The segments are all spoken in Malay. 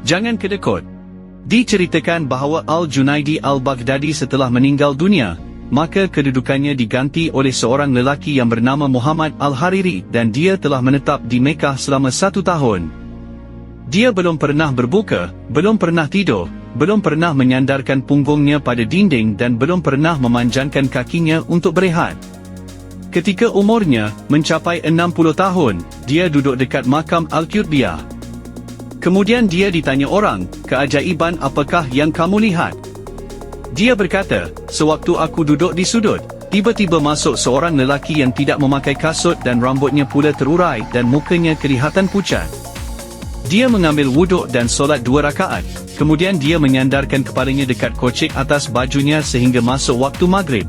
Jangan kedekut. Diceritakan bahawa Al-Junaidi Al-Baghdadi setelah meninggal dunia, maka kedudukannya diganti oleh seorang lelaki yang bernama Muhammad Al-Hariri dan dia telah menetap di Mekah selama 1 tahun. Dia belum pernah berbuka, belum pernah tidur, belum pernah menyandarkan punggungnya pada dinding dan belum pernah memanjangkan kakinya untuk berehat. Ketika umurnya mencapai 60 tahun, dia duduk dekat makam Al-Qutbiyah. Kemudian dia ditanya orang, "Keajaiban apakah yang kamu lihat?" Dia berkata, "Sewaktu aku duduk di sudut, tiba-tiba masuk seorang lelaki yang tidak memakai kasut dan rambutnya pula terurai dan mukanya kelihatan pucat. Dia mengambil wuduk dan solat 2 rakaat, kemudian dia menyandarkan kepalanya dekat kocik atas bajunya sehingga masuk waktu maghrib.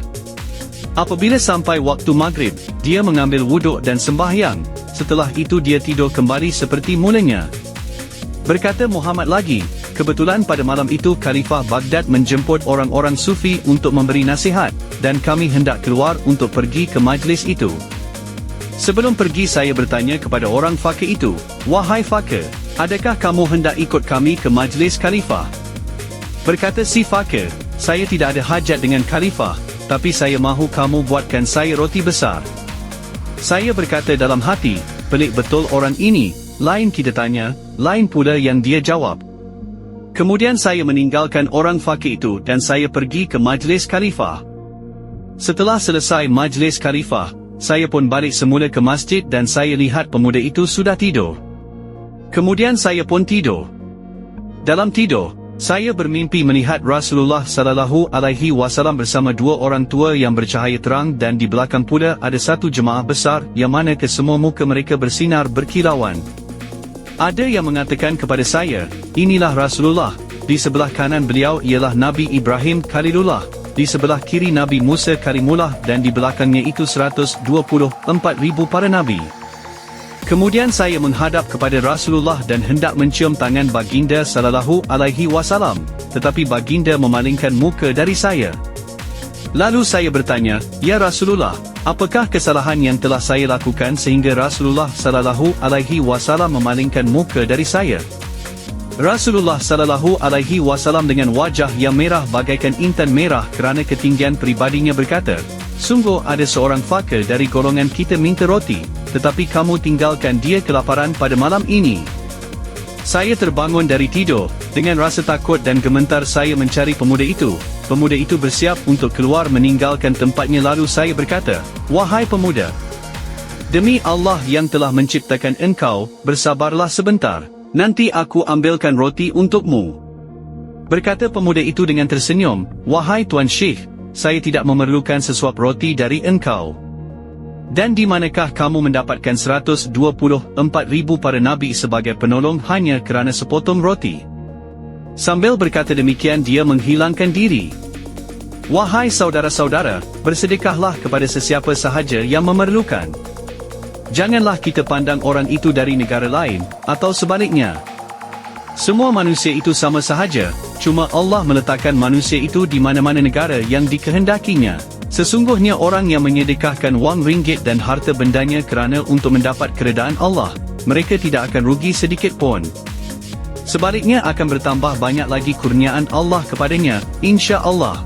Apabila sampai waktu maghrib, dia mengambil wuduk dan sembahyang, setelah itu dia tidur kembali seperti mulanya." Berkata Muhammad lagi, "Kebetulan pada malam itu Khalifah Baghdad menjemput orang-orang sufi untuk memberi nasihat, dan kami hendak keluar untuk pergi ke majlis itu. Sebelum pergi saya bertanya kepada orang fakir itu, 'Wahai fakir, adakah kamu hendak ikut kami ke majlis Khalifah?' Berkata si fakir, 'Saya tidak ada hajat dengan Khalifah, tapi saya mahu kamu buatkan saya roti besar.' Saya berkata dalam hati, 'Pelik betul orang ini.' Lain kita tanya, lain pula yang dia jawab. Kemudian saya meninggalkan orang fakir itu dan saya pergi ke majlis Khalifah. Setelah selesai majlis Khalifah, saya pun balik semula ke masjid dan saya lihat pemuda itu sudah tidur. Kemudian saya pun tidur. Dalam tidur, saya bermimpi melihat Rasulullah sallallahu alaihi wasallam bersama 2 orang tua yang bercahaya terang dan di belakang pula ada satu jemaah besar yang mana kesemua muka mereka bersinar berkilauan. Ada yang mengatakan kepada saya, 'Inilah Rasulullah,' di sebelah kanan beliau ialah Nabi Ibrahim Khalilullah, di sebelah kiri Nabi Musa Kalimullah dan di belakangnya itu 124,000 para Nabi. Kemudian saya menghadap kepada Rasulullah dan hendak mencium tangan baginda sallallahu alaihi wasallam, tetapi baginda memalingkan muka dari saya. Lalu saya bertanya, 'Ya Rasulullah, apakah kesalahan yang telah saya lakukan sehingga Rasulullah sallallahu alaihi wasallam memalingkan muka dari saya?' Rasulullah sallallahu alaihi wasallam dengan wajah yang merah bagaikan intan merah kerana ketinggian peribadinya berkata, 'Sungguh ada seorang fakir dari golongan kita minta roti, tetapi kamu tinggalkan dia kelaparan pada malam ini.' Saya terbangun dari tidur, dengan rasa takut dan gemetar saya mencari pemuda itu. Pemuda itu bersiap untuk keluar meninggalkan tempatnya lalu saya berkata, 'Wahai pemuda, demi Allah yang telah menciptakan engkau, bersabarlah sebentar, nanti aku ambilkan roti untukmu.' Berkata pemuda itu dengan tersenyum, 'Wahai Tuan Syekh, saya tidak memerlukan sesuap roti dari engkau. Dan di manakah kamu mendapatkan 124,000 para Nabi sebagai penolong hanya kerana sepotong roti?' Sambil berkata demikian dia menghilangkan diri. Wahai saudara-saudara, bersedekahlah kepada sesiapa sahaja yang memerlukan. Janganlah kita pandang orang itu dari negara lain, atau sebaliknya. Semua manusia itu sama sahaja, cuma Allah meletakkan manusia itu di mana-mana negara yang dikehendakinya. Sesungguhnya orang yang menyedekahkan wang ringgit dan harta bendanya kerana untuk mendapat keredaan Allah, mereka tidak akan rugi sedikit pun. Sebaliknya akan bertambah banyak lagi kurniaan Allah kepadanya, insya Allah.